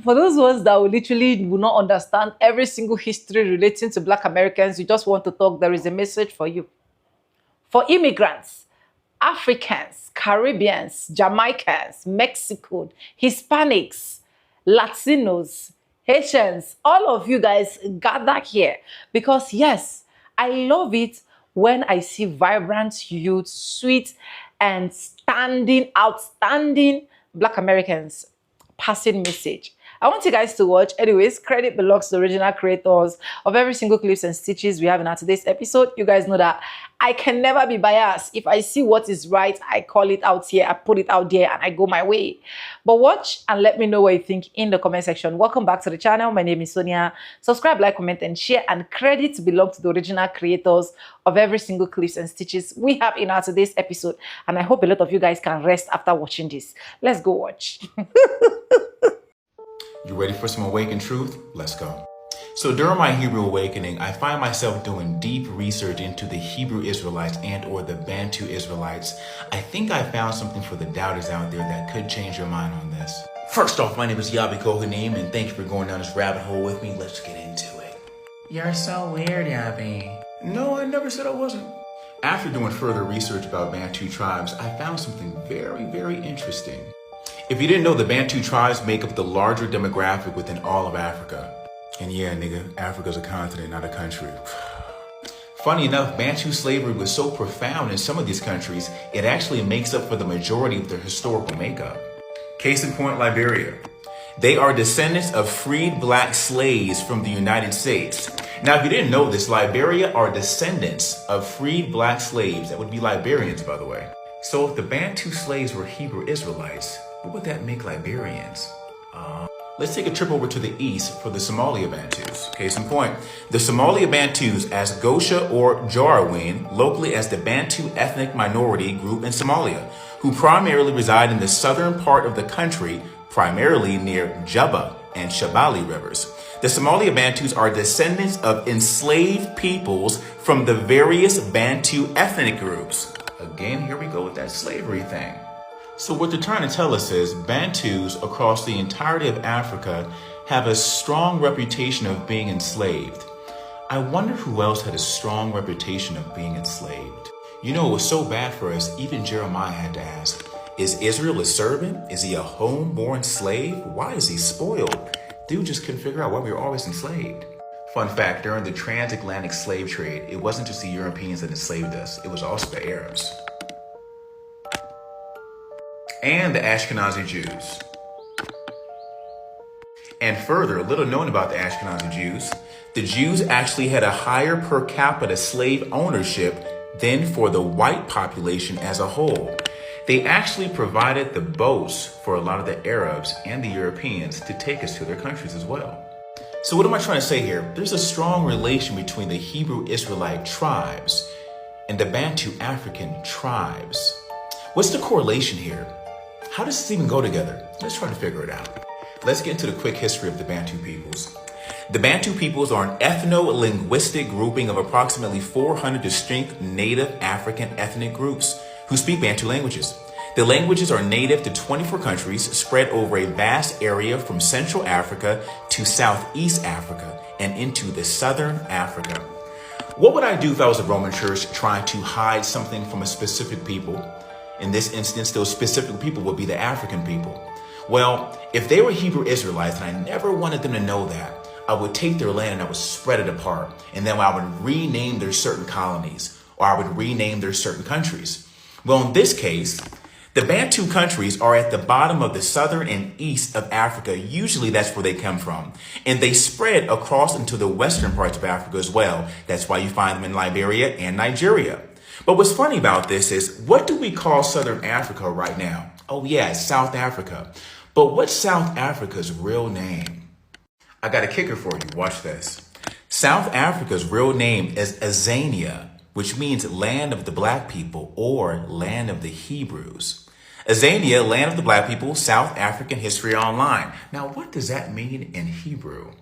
For those ones that will not understand every single history relating to Black Americans, you just want to talk, there is a message for you. For immigrants, Africans, Caribbeans, Jamaicans, Mexico, Hispanics, Latinos, Haitians, all of you guys gather here because yes, I love it when I see vibrant youth, sweet and outstanding Black Americans passing message. I want you guys to watch. Anyways, credit belongs to the original creators of every single clips and stitches we have in our today's episode. You guys know that I can never be biased. If I see what is right, I call it out here, I put it out there, and I go my way. But watch and let me know what you think in the comment section. Welcome back to the channel. My name is Sonia. Subscribe, like, comment, and share. And credit belongs to the original creators of every single clips and stitches we have in our today's episode. And I hope a lot of you guys can rest after watching this. Let's go watch. You ready for some awakened truth? Let's go. So during my Hebrew awakening, I find myself doing deep research into the Hebrew Israelites and or the Bantu Israelites. I think I found something for the doubters out there that could change your mind on this. First off, my name is Geographical, and thank you for going down this rabbit hole with me. Let's get into it. You're so weird, Abby. No, I never said I wasn't. After doing further research about Bantu tribes, I found something very, very interesting. If you didn't know, the Bantu tribes make up the larger demographic within all of Africa. And yeah, nigga, Africa's a continent, not a country. Funny enough, Bantu slavery was so profound in some of these countries, it actually makes up for the majority of their historical makeup. Case in point, Liberia. They are descendants of freed black slaves from the United States. Now, if you didn't know this, Liberia are descendants of freed black slaves. That would be Liberians, by the way. So if the Bantu slaves were Hebrew Israelites, what would that make Liberians? Let's take a trip over to the east for the Somalia Bantus. Case in point, the Somalia Bantus, as Gosha or Jarawin, locally as the Bantu ethnic minority group in Somalia, who primarily reside in the southern part of the country, primarily near Juba and Shabali rivers. The Somalia Bantus are descendants of enslaved peoples from the various Bantu ethnic groups. Again, here we go with that slavery thing. So what they're trying to tell us is Bantus across the entirety of Africa have a strong reputation of being enslaved. I wonder who else had a strong reputation of being enslaved. You know, it was so bad for us, even Jeremiah had to ask, is Israel a servant? Is he a home-born slave? Why is he spoiled? Dude just couldn't figure out why we were always enslaved. Fun fact, during the transatlantic slave trade, it wasn't just the Europeans that enslaved us, it was also the Arabs. And the Ashkenazi Jews. And further, a little known about the Ashkenazi Jews, the Jews actually had a higher per capita slave ownership than for the white population as a whole. They actually provided the boats for a lot of the Arabs and the Europeans to take us to their countries as well. So what am I trying to say here? There's a strong relation between the Hebrew Israelite tribes and the Bantu African tribes. What's the correlation here? How does this even go together? Let's try to figure it out. Let's get into the quick history of the Bantu peoples. The Bantu peoples are an ethno-linguistic grouping of approximately 400 distinct native African ethnic groups who speak Bantu languages. The languages are native to 24 countries spread over a vast area from Central Africa to Southeast Africa and into the Southern Africa. What would I do if I was a Roman Church trying to hide something from a specific people? In this instance, those specific people would be the African people. Well, if they were Hebrew Israelites and I never wanted them to know that, I would take their land and I would spread it apart. And then I would rename their certain colonies, or I would rename their certain countries. Well, in this case, the Bantu countries are at the bottom of the southern and east of Africa. Usually that's where they come from. And they spread across into the western parts of Africa as well. That's why you find them in Liberia and Nigeria. But what's funny about this is, what do we call Southern Africa right now? Oh yeah, it's South Africa. But what's South Africa's real name? I got a kicker for you. Watch this. South Africa's real name is Azania, which means land of the black people or land of the Hebrews. Azania, land of the black people, South African History Online. Now, what does that mean in Hebrew?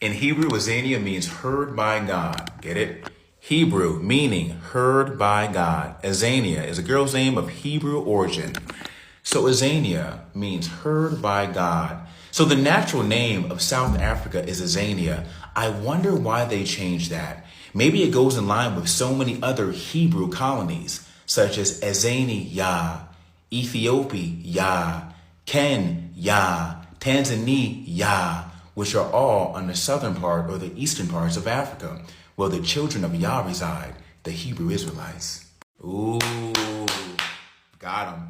In Hebrew, Azania means heard by God. Get it? Hebrew, meaning heard by God. Azania is a girl's name of Hebrew origin. So Azania means heard by God. So the natural name of South Africa is Azania. I wonder why they changed that. Maybe it goes in line with so many other Hebrew colonies, such as Azania, Ethiopia, Kenya, Tanzania, which are all on the southern part or the eastern parts of Africa, where the children of Yah reside, the Hebrew Israelites. Ooh, got them.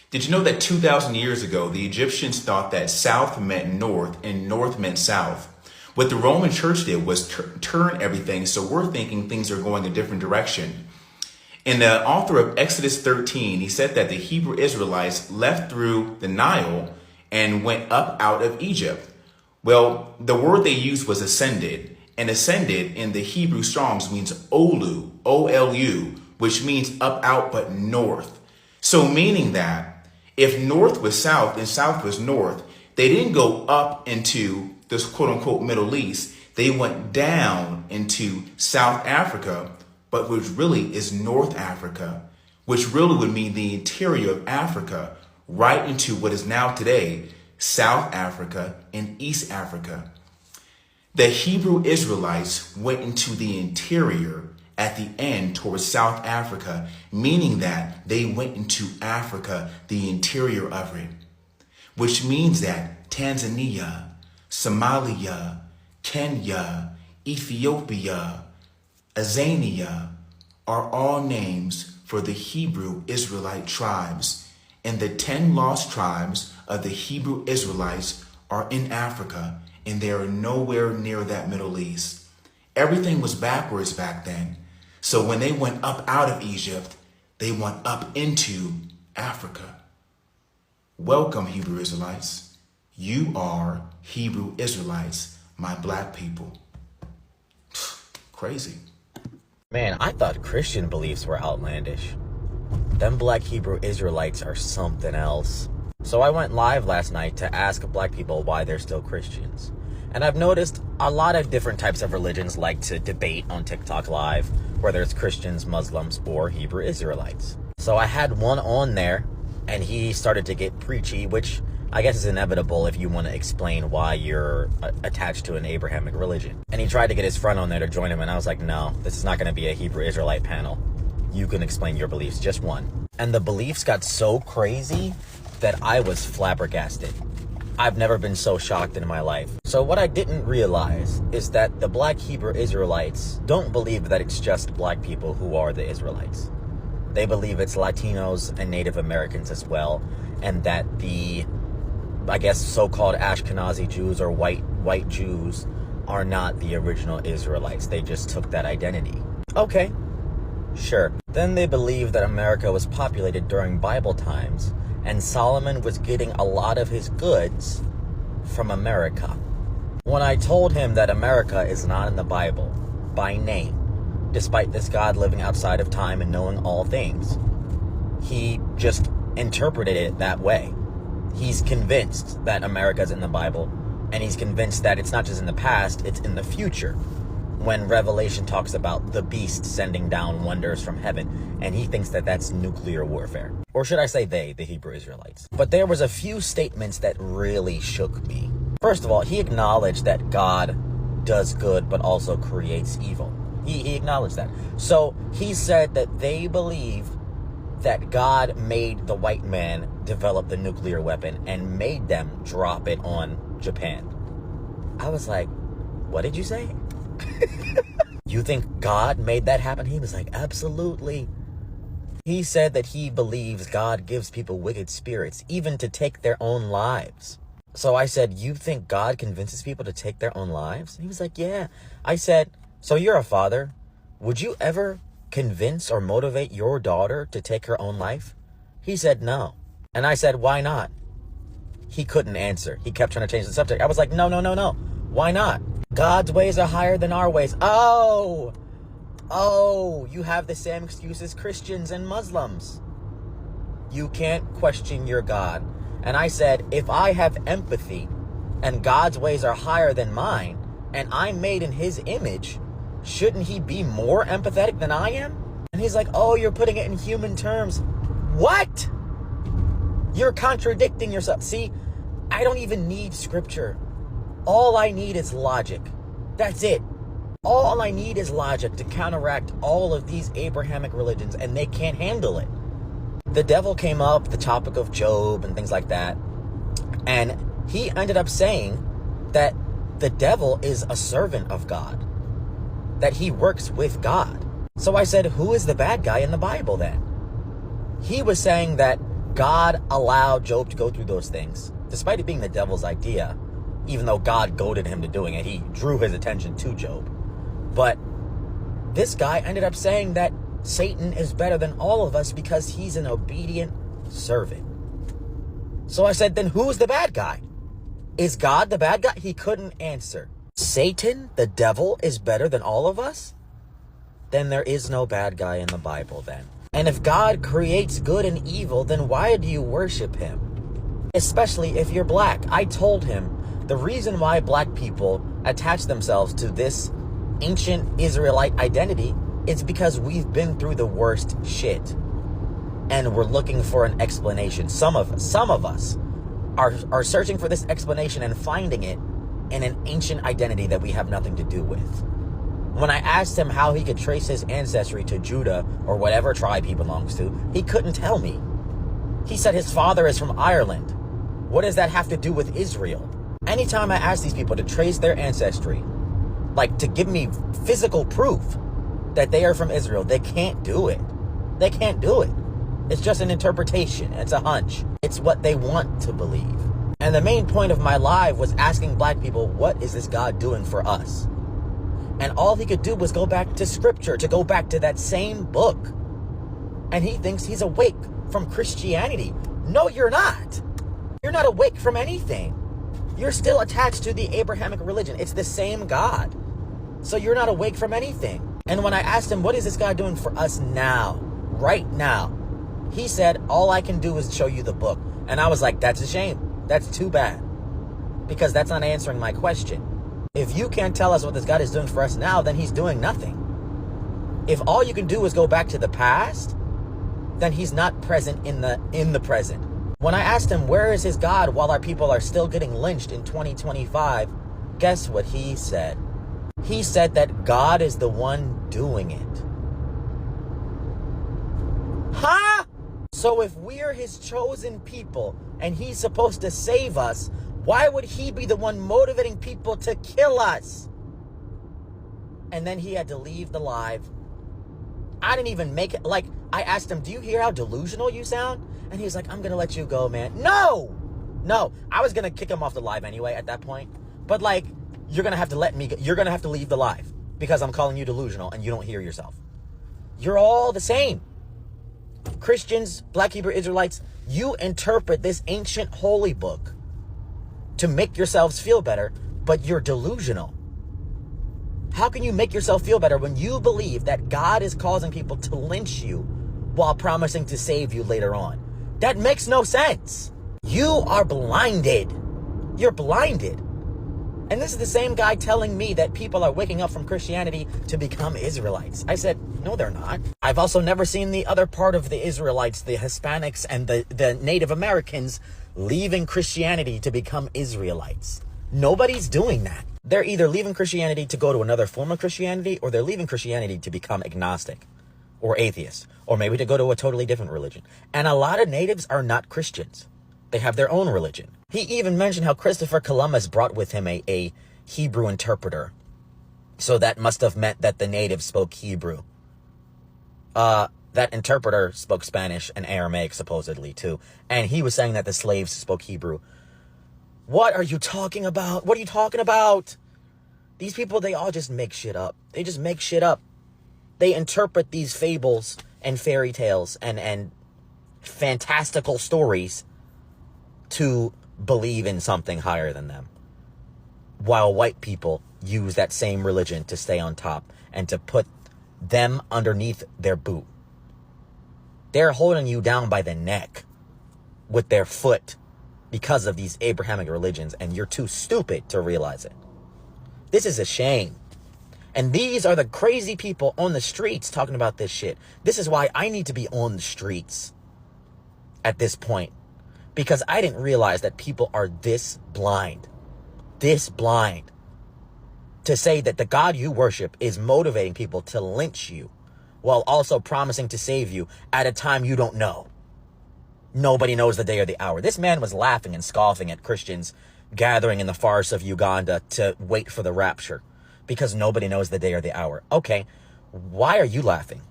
Did you know that 2,000 years ago, the Egyptians thought that south meant north and north meant south? What the Roman church did was turn everything, so we're thinking things are going a different direction. And the author of Exodus 13, he said that the Hebrew Israelites left through the Nile and went up out of Egypt. Well, the word they used was ascended, and ascended in the Hebrew Strong's means Olu, O-L-U, which means up, out, but north. So meaning that if north was south and south was north, they didn't go up into this quote unquote Middle East. They went down into South Africa, but which really is North Africa, which really would mean the interior of Africa, right into what is now today South Africa and East Africa. The Hebrew Israelites went into the interior at the end towards South Africa, meaning that they went into Africa, the interior of it, which means that Tanzania, Somalia, Kenya, Ethiopia, Azania are all names for the Hebrew Israelite tribes, and the 10 lost tribes of the Hebrew Israelites are in Africa, and they are nowhere near that Middle East. Everything was backwards back then. So when they went up out of Egypt, they went up into Africa. Welcome, Hebrew Israelites. You are Hebrew Israelites, my black people. Crazy. Man, I thought Christian beliefs were outlandish. Them black Hebrew Israelites are something else. So I went live last night to ask black people why they're still Christians. And I've noticed a lot of different types of religions like to debate on TikTok Live, whether it's Christians, Muslims, or Hebrew Israelites. So I had one on there, and he started to get preachy, which I guess is inevitable if you want to explain why you're attached to an Abrahamic religion. And he tried to get his friend on there to join him, and I was like, no, this is not going to be a Hebrew Israelite panel. You can explain your beliefs, just one. And the beliefs got so crazy that I was flabbergasted. I've never been so shocked in my life. So what I didn't realize is that the black Hebrew Israelites don't believe that it's just black people who are the Israelites. They believe it's Latinos and Native Americans as well, and that the, I guess, so-called Ashkenazi Jews or white Jews are not the original Israelites. They just took that identity. Okay, sure. Then they believe that America was populated during Bible times, and Solomon was getting a lot of his goods from America. When I told him that America is not in the Bible by name, despite this God living outside of time and knowing all things, he just interpreted it that way. He's convinced that America's in the Bible, and he's convinced that it's not just in the past, it's in the future, when Revelation talks about the beast sending down wonders from heaven, and he thinks that that's nuclear warfare. Or should I say they, the Hebrew Israelites. But there was a few statements that really shook me. First of all, he acknowledged that God does good but also creates evil. He acknowledged that. So he said that they believe that God made the white man develop the nuclear weapon and made them drop it on Japan. I was like, what did you say? You think God made that happen? He was like, absolutely. He said that he believes God gives people wicked spirits, even to take their own lives. So I said, you think God convinces people to take their own lives? He was like, yeah. I said, so you're a father. Would you ever convince or motivate your daughter to take her own life? He said, no. And I said, why not? He couldn't answer. He kept trying to change the subject. I was like, no. Why not? God's ways are higher than our ways. Oh, you have the same excuse as Christians and Muslims. You can't question your God. And I said, if I have empathy and God's ways are higher than mine, and I'm made in his image, shouldn't he be more empathetic than I am? And he's like, oh, you're putting it in human terms. What? You're contradicting yourself. See, I don't even need scripture. All I need is logic. That's it. All I need is logic to counteract all of these Abrahamic religions, and they can't handle it. The devil came up, the topic of Job and things like that, and he ended up saying that the devil is a servant of God, that he works with God. So I said, who is the bad guy in the Bible then? He was saying that God allowed Job to go through those things, despite it being the devil's idea, even though God goaded him to doing it. He drew his attention to Job. But this guy ended up saying that Satan is better than all of us because he's an obedient servant. So I said, then who's the bad guy? Is God the bad guy? He couldn't answer. Satan, the devil, is better than all of us? Then there is no bad guy in the Bible then. And if God creates good and evil, then why do you worship him? Especially if you're black. I told him the reason why black people attach themselves to this ancient Israelite identity is because we've been through the worst shit. And we're looking for an explanation. Some of us are searching for this explanation and finding it in an ancient identity that we have nothing to do with. When I asked him how he could trace his ancestry to Judah or whatever tribe he belongs to, he couldn't tell me. He said his father is from Ireland. What does that have to do with Israel? Anytime I ask these people to trace their ancestry, like to give me physical proof that they are from Israel, they can't do it. They can't do it. It's just an interpretation. It's a hunch. It's what they want to believe. And the main point of my live was asking black people, what is this God doing for us? And all he could do was go back to scripture, to go back to that same book. And he thinks he's awake from Christianity. No, you're not. You're not awake from anything. You're still attached to the Abrahamic religion. It's the same God. So you're not awake from anything. And when I asked him, what is this God doing for us now? Right now? He said, all I can do is show you the book. And I was like, that's a shame. That's too bad. Because that's not answering my question. If you can't tell us what this God is doing for us now, then he's doing nothing. If all you can do is go back to the past, then he's not present in the present. When I asked him, where is his God while our people are still getting lynched in 2025? Guess what he said? He said that God is the one doing it. Huh? So if we're his chosen people and he's supposed to save us, why would he be the one motivating people to kill us? And then he had to leave the live. I didn't even make it. Like, I asked him, do you hear how delusional you sound? And he's like, I'm going to let you go, man. No. I was going to kick him off the live anyway at that point. But like, you're going to have to let me go. You're going to have to leave the live because I'm calling you delusional and you don't hear yourself. You're all the same. Christians, Black Hebrew Israelites, you interpret this ancient holy book to make yourselves feel better, but you're delusional. How can you make yourself feel better when you believe that God is causing people to lynch you while promising to save you later on? That makes no sense. You are blinded. You're blinded. And this is the same guy telling me that people are waking up from Christianity to become Israelites. I said, no, they're not. I've also never seen the other part of the Israelites, the Hispanics and the Native Americans leaving Christianity to become Israelites. Nobody's doing that. They're either leaving Christianity to go to another form of Christianity, or they're leaving Christianity to become agnostic or atheist, or maybe to go to a totally different religion. And a lot of natives are not Christians. They have their own religion. He even mentioned how Christopher Columbus brought with him a Hebrew interpreter. So that must have meant that the natives spoke Hebrew. That interpreter spoke Spanish and Aramaic supposedly too. And he was saying that the slaves spoke Hebrew. What are you talking about? What are you talking about? These people, they all just make shit up. They just make shit up. They interpret these fables and fairy tales and fantastical stories to believe in something higher than them. While white people use that same religion to stay on top and to put them underneath their boot. They're holding you down by the neck with their foot because of these Abrahamic religions, and you're too stupid to realize it. This is a shame. And these are the crazy people on the streets talking about this shit. This is why I need to be on the streets at this point. Because I didn't realize that people are this blind to say that the God you worship is motivating people to lynch you while also promising to save you at a time you don't know. Nobody knows the day or the hour. This man was laughing and scoffing at Christians gathering in the forests of Uganda to wait for the rapture because nobody knows the day or the hour. Okay, why are you laughing?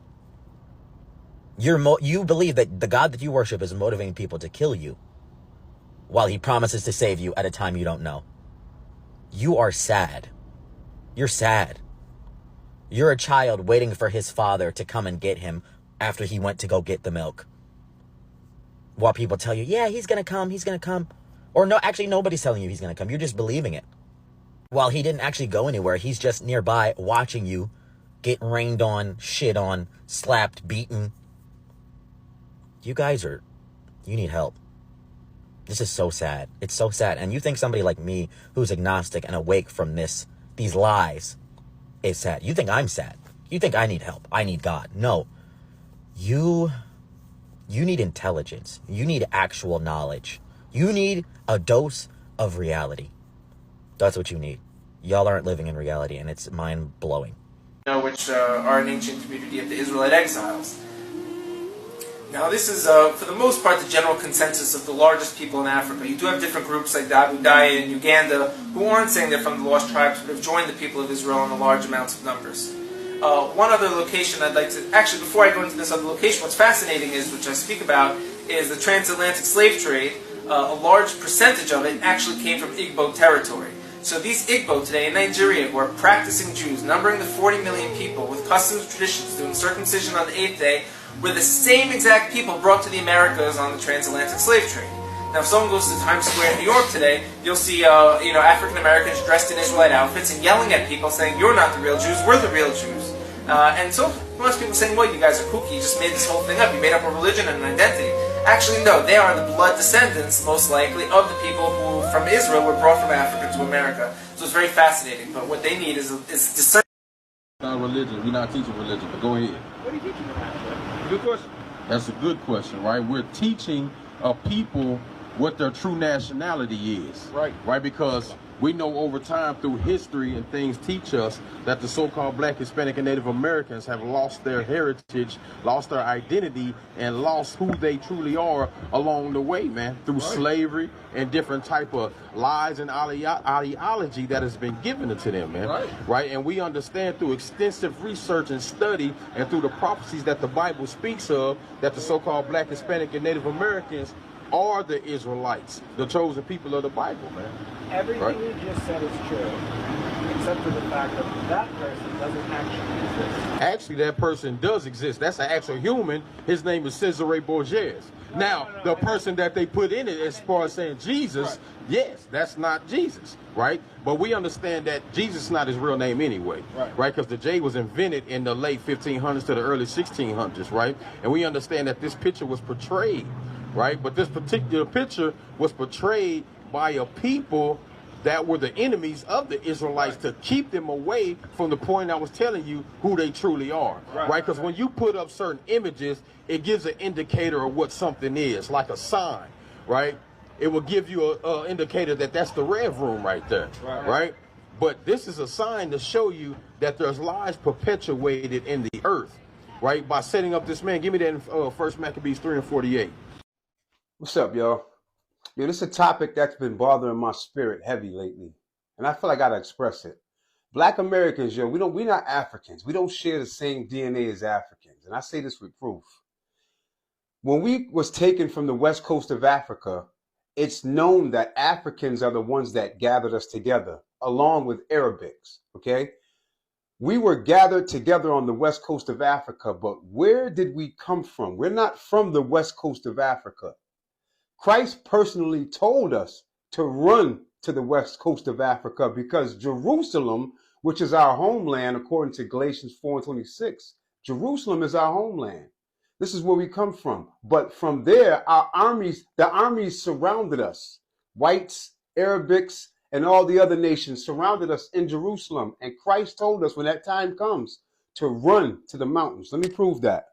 You believe that the God that you worship is motivating people to kill you while he promises to save you at a time you don't know. You are sad. You're sad. You're a child waiting for his father to come and get him after he went to go get the milk. While people tell you, yeah, he's going to come. Or no, actually, nobody's telling you he's going to come. You're just believing it. While he didn't actually go anywhere, he's just nearby watching you get rained on, shit on, slapped, beaten. You need help. This is so sad. It's so sad. And you think somebody like me, who's agnostic and awake from these lies, is sad. You think I'm sad. You think I need help. I need God. No. You need intelligence. You need actual knowledge. You need a dose of reality. That's what you need. Y'all aren't living in reality, and it's mind-blowing. Which are an ancient community of the Israelite exiles. Now this is, for the most part, the general consensus of the largest people in Africa. You do have different groups like the Abu Daya in Uganda who aren't saying they're from the lost tribes, but have joined the people of Israel in the large amounts of numbers. One other location I'd like to... Actually, before I go into this other location, what's fascinating is, which I speak about, is the transatlantic slave trade. A large percentage of it actually came from Igbo territory. So these Igbo today in Nigeria, who are practicing Jews, numbering the 40 million people with customs and traditions, doing circumcision on the 8th day, were the same exact people brought to the Americas on the transatlantic slave trade. Now, if someone goes to Times Square in New York today, you'll see African Americans dressed in Israelite outfits and yelling at people saying, "You're not the real Jews, we're the real Jews." And so most people saying, "Well, you guys are kooky, you just made this whole thing up, you made up a religion and an identity." Actually, no, they are the blood descendants, most likely, of the people who, from Israel, were brought from Africa to America. So it's very fascinating, but what they need is discernment. Not religion, we're not teaching religion, but go ahead. What are you teaching about? Good question. That's a good question, right? We're teaching people what their true nationality is. Right, because we know over time through history and things teach us that the so-called Black, Hispanic, and Native Americans have lost their heritage, lost their identity, and lost who they truly are along the way, man, through slavery and different type of lies and ideology that has been given to them, man. Right? And we understand through extensive research and study and through the prophecies that the Bible speaks of that the so-called Black, Hispanic, and Native Americans are the Israelites, the chosen people of the Bible, man. Everything you just said is true, except for the fact that that person doesn't actually exist. Actually, that person does exist. That's an actual human. His name is Cesare Borges. Now, the person that they put in it as far as saying Jesus, yes, that's not Jesus, right? But we understand that Jesus is not his real name anyway, right? Because the J was invented in the late 1500s to the early 1600s, right? And we understand that this picture was portrayed, right? But this particular picture was portrayed by a people that were the enemies of the Israelites to keep them away from the point I was telling you who they truly are, right? Because when you put up certain images, it gives an indicator of what something is, like a sign, right? It will give you an indicator that that's the Rev Room right there, right? But this is a sign to show you that there's lies perpetuated in the earth, right? By setting up this man. Give me that in 1 Maccabees 3:48. What's up, y'all? Yo, this is a topic that's been bothering my spirit heavy lately, and I feel like I gotta express it. Black Americans, yo, we're not Africans. We don't share the same DNA as Africans, and I say this with proof. When we was taken from the west coast of Africa, it's known that Africans are the ones that gathered us together, along with Arabics, okay? We were gathered together on the west coast of Africa, but where did we come from? We're not from the west coast of Africa. Christ personally told us to run to the west coast of Africa because Jerusalem, which is our homeland, according to Galatians 4:26, Jerusalem is our homeland. This is where we come from. But from there, the armies surrounded us, whites, Arabics, and all the other nations surrounded us in Jerusalem. And Christ told us when that time comes to run to the mountains. Let me prove that.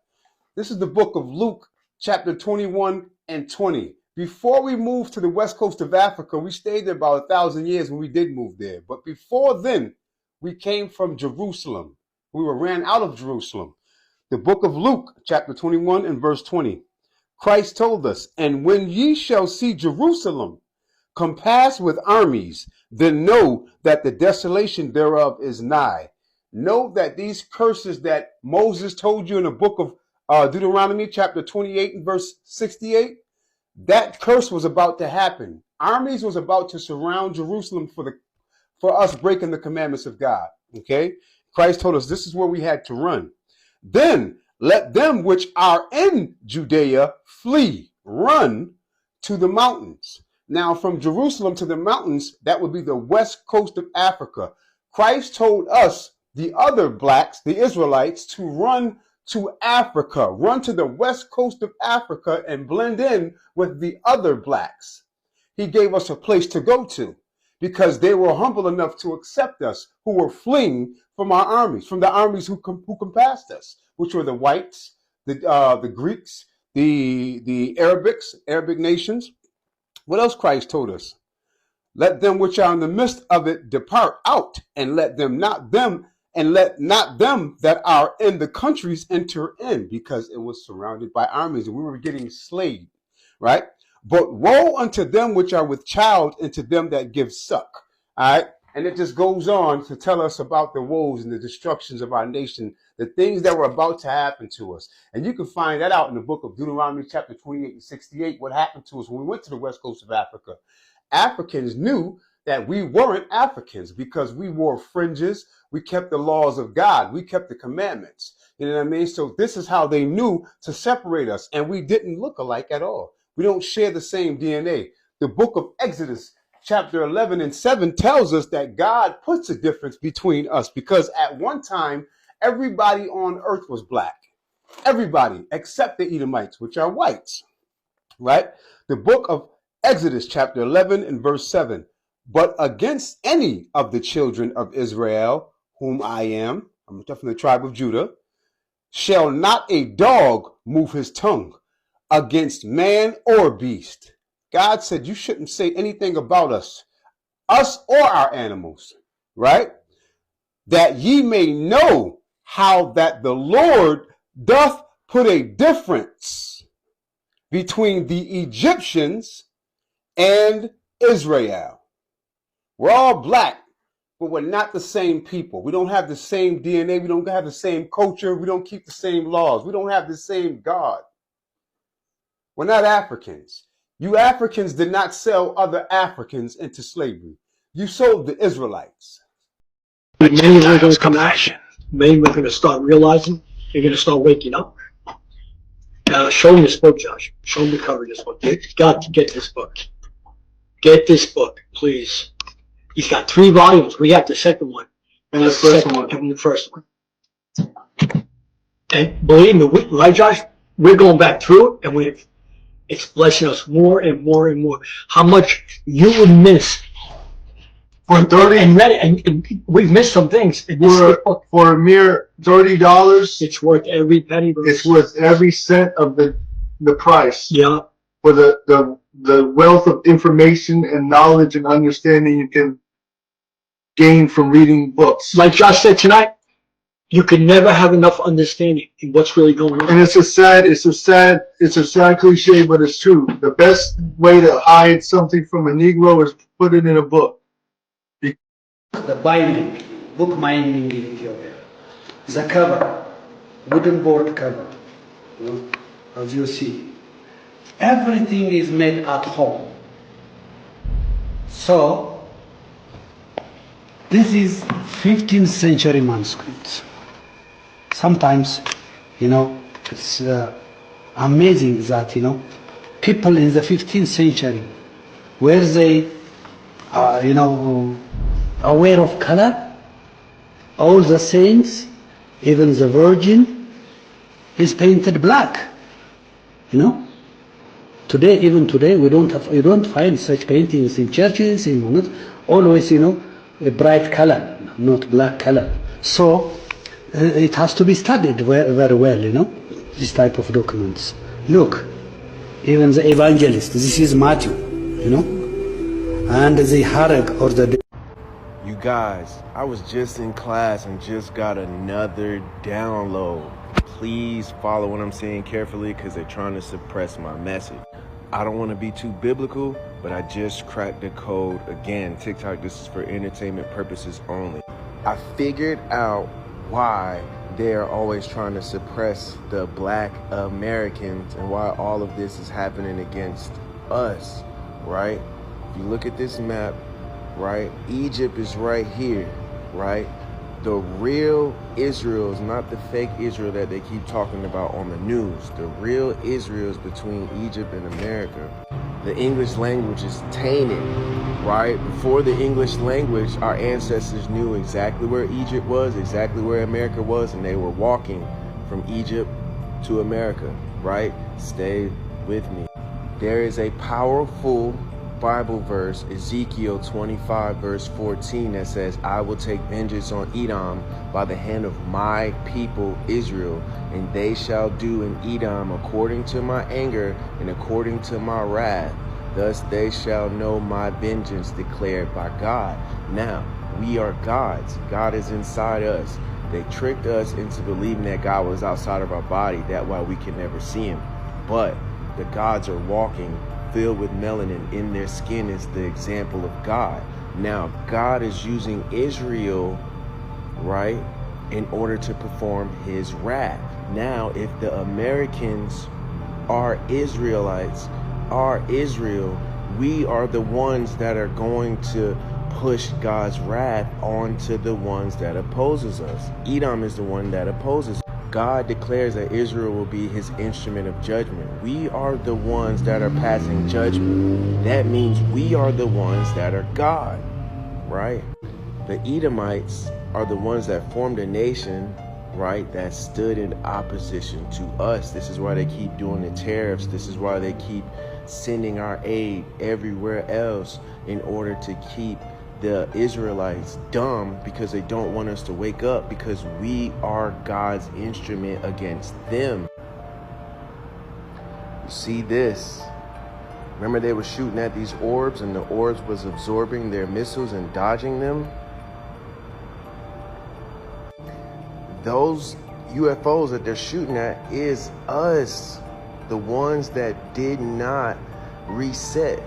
This is the book of Luke, chapter 21 and 20. Before we moved to the west coast of Africa, we stayed there about 1,000 years when we did move there. But before then, we came from Jerusalem. We were ran out of Jerusalem. The book of Luke, chapter 21 and verse 20. Christ told us, and when ye shall see Jerusalem compassed with armies, then know that the desolation thereof is nigh. Know that these curses that Moses told you in the book of Deuteronomy, chapter 28 and verse 68, that curse was about to happen. Armies was about to surround Jerusalem for us breaking the commandments of God. Okay? Christ told us this is where we had to run. Then let them which are in Judea flee, run to the mountains. Now, from Jerusalem to the mountains, that would be the west coast of Africa. Christ told us, the other blacks, the Israelites, to run to Africa, run to the west coast of Africa and blend in with the other blacks. He gave us a place to go to because they were humble enough to accept us, who were fleeing from our armies, from the armies who compassed us, which were the whites, the Greeks, the Arabic nations. What else Christ told us? Let them which are in the midst of it depart out, and let not them that are in the countries enter in, because it was surrounded by armies and we were getting slaved, right? But woe unto them which are with child, and to them that give suck. All right. And it just goes on to tell us about the woes and the destructions of our nation, the things that were about to happen to us. And you can find that out in the book of Deuteronomy, chapter 28 and 68, what happened to us when we went to the west coast of Africa. Africans knew that we weren't Africans because we wore fringes. We kept the laws of God. We kept the commandments. You know what I mean? So this is how they knew to separate us. And we didn't look alike at all. We don't share the same DNA. The book of Exodus, chapter 11 and 7 tells us that God puts a difference between us because at one time, everybody on earth was black. Everybody except the Edomites, which are whites, right? The book of Exodus, chapter 11 and verse 7. But against any of the children of Israel, whom I am, I'm from the tribe of Judah, shall not a dog move his tongue against man or beast. God said you shouldn't say anything about us or our animals, right? That ye may know how that the Lord doth put a difference between the Egyptians and Israel. We're all black, but we're not the same people. We don't have the same DNA. We don't have the same culture. We don't keep the same laws. We don't have the same God. We're not Africans. You Africans did not sell other Africans into slavery. You sold the Israelites. Many are going to come out. Many are going to start realizing. They're going to start waking up. Show me this book, Josh. Show me the cover of this book. You've got to get this book. Get this book, please. He's got 3 volumes. We have the second one. And the first one. And believe me, right, Josh? We're going back through it, and it's blessing us more and more and more. How much you would miss for 30 and we've missed some things. For a mere $30, it's worth every penny. It's worth every cent of the price. Yeah. For the wealth of information and knowledge and understanding you can gain from reading books. Like Josh said tonight, you can never have enough understanding in what's really going on. And it's a sad cliche, but it's true. The best way to hide something from a Negro is to put it in a book. The binding, book binding in Ethiopia. The cover, wooden board cover, as you see. Everything is made at home. So, this is 15th century manuscripts. Sometimes, it's amazing that, people in the 15th century, where they, aware of color, all the saints, even the Virgin, is painted black. Today, you don't find such paintings in churches, always, a bright color, not black color. So it has to be studied very, very well, this type of documents. Look, even the evangelist, this is Matthew, and the Harag or the... You guys, I was just in class and just got another download. Please follow what I'm saying carefully because they're trying to suppress my message. I don't want to be too biblical, but I just cracked the code again. TikTok, this is for entertainment purposes only. I figured out why they're always trying to suppress the Black Americans and why all of this is happening against us, right? If you look at this map, right, Egypt is right here, right? The real Israel is not the fake Israel that they keep talking about on the news. The real Israel is between Egypt and America. The English language is tainted, right? Before the English language, our ancestors knew exactly where Egypt was, exactly where America was, and they were walking from Egypt to America, right? Stay with me. There is a powerful Bible verse, Ezekiel 25 verse 14, that says, I will take vengeance on Edom by the hand of my people Israel, and they shall do in Edom according to my anger and according to my wrath. Thus they shall know my vengeance declared by God. Now, we are God's. God is inside us. They tricked us into believing that God was outside of our body. That's why we can never see him. But the gods are walking filled with melanin in their skin is the example of God. Now, God is using Israel, right, in order to perform his wrath. Now, if the Americans are Israelites, are Israel, we are the ones that are going to push God's wrath onto the ones that opposes us. Edom is the one that opposes. God declares that Israel will be his instrument of judgment. We are the ones that are passing judgment. That means we are the ones that are God, right? The Edomites are the ones that formed a nation, right, that stood in opposition to us. This is why they keep doing the tariffs. This is why they keep sending our aid everywhere else in order to keep the Israelites dumb, because they don't want us to wake up, because we are God's instrument against them. You see this? Remember they were shooting at these orbs and the orbs was absorbing their missiles and dodging them? Those UFOs that they're shooting at is us, the ones that did not reset.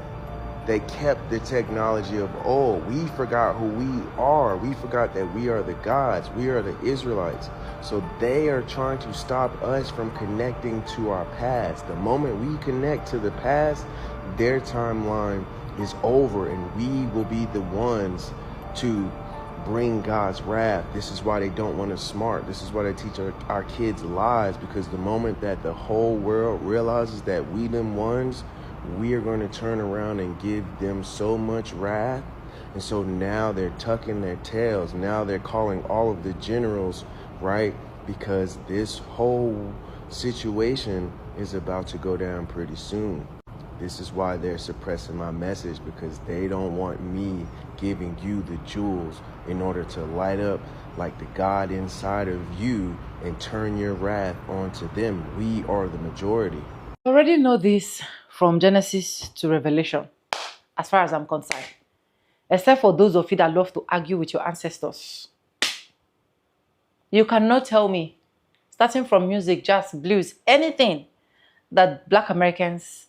They kept the technology of old. We forgot who we are. We forgot that we are the gods. We are the Israelites. So they are trying to stop us from connecting to our past. The moment we connect to the past, their timeline is over and we will be the ones to bring God's wrath. This is why they don't want us smart. This is why they teach our kids lies, because the moment that the whole world realizes that we them ones, we are going to turn around and give them so much wrath. And so now they're tucking their tails. Now they're calling all of the generals, right? Because this whole situation is about to go down pretty soon. This is why they're suppressing my message, because they don't want me giving you the jewels in order to light up like the God inside of you and turn your wrath onto them. We are the majority. I already know this from Genesis to Revelation, as far as I'm concerned. Except for those of you that love to argue with your ancestors. You cannot tell me, starting from music, jazz, blues, anything, that Black Americans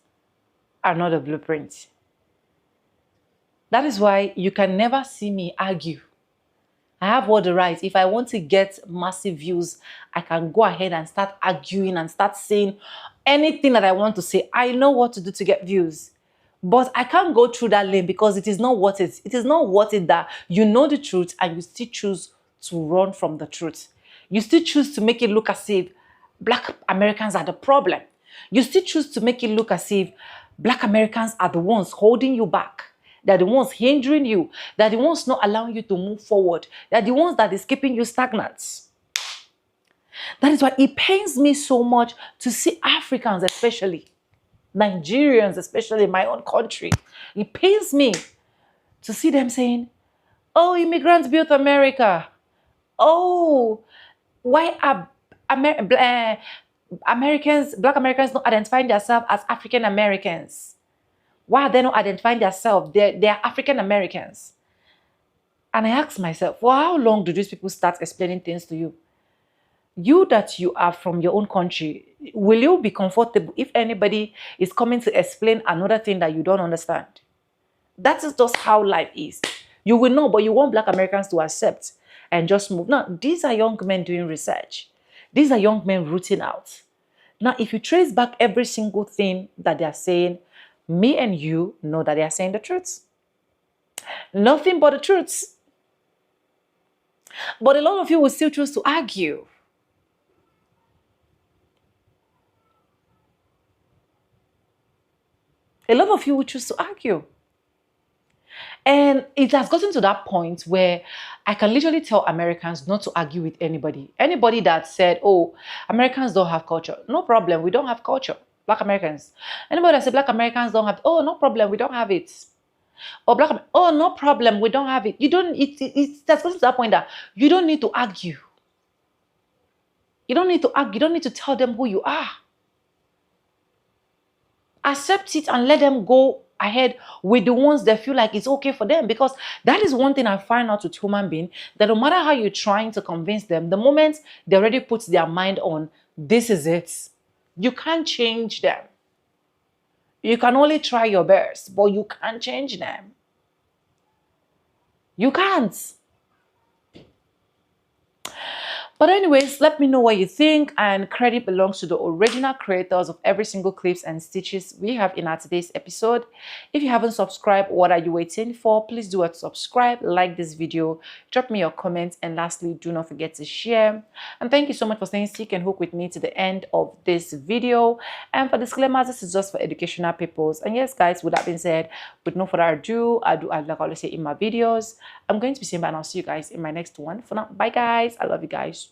are not a blueprint. That is why you can never see me argue. I have all the right. If I want to get massive views, I can go ahead and start arguing and start saying anything that I want to say. I know what to do to get views. But I can't go through that lane because it is not worth it. It is not worth it that you know the truth and you still choose to run from the truth. You still choose to make it look as if Black Americans are the problem. You still choose to make it look as if Black Americans are the ones holding you back. They're the ones hindering you. They're the ones not allowing you to move forward. They're the ones that is keeping you stagnant. That is why it pains me so much to see Africans, especially Nigerians, especially in my own country. It pains me To see them saying, oh, immigrants built America. Oh, why are black Americans not identifying themselves as African Americans? Why are they not identifying themselves? They're African Americans. And I ask myself, for how long do these people start explaining things to you? You that you are from your own country, will you be comfortable if anybody is coming to explain another thing that you don't understand? That is just how life is. You will know, but you want black Americans to accept and just move. Now, these are young men doing research. These are young men rooting out. Now, if you trace back every single thing that they are saying, me and you know that they are saying the truth. Nothing but the truth. But a lot of you will still choose to argue. A lot of you will choose to argue. And it has gotten to that point where I can literally tell Americans not to argue with anybody. Anybody that said, oh, Americans don't have culture. No problem, we don't have culture. Black Americans. Anybody that said black Americans don't have, oh, no problem, we don't have it. Or oh, no problem, we don't have it. You don't, that's gotten to that point that you don't need to argue. You don't need to argue. You don't need to tell them who you are. Accept it and let them go ahead with the ones that feel like it's okay for them, because that is one thing I find out with human beings, that no matter how you're trying to convince them, the moment they already put their mind on this is it, you can't change them. You can only try your best, but you can't change them. You can't. But anyways, let me know what you think, and credit belongs to the original creators of every single clips and stitches we have in our today's episode. If you haven't subscribed, what are you waiting for? Please do subscribe, like this video, drop me your comments, and lastly, do not forget to share. And thank you so much for staying stick and hook with me to the end of this video. And for disclaimers, this is just for educational purposes. And yes, guys, with that being said, with no further ado, like I always say in my videos, I'm going to be saying bye, and I'll see you guys in my next one. For now, bye guys. I love you guys.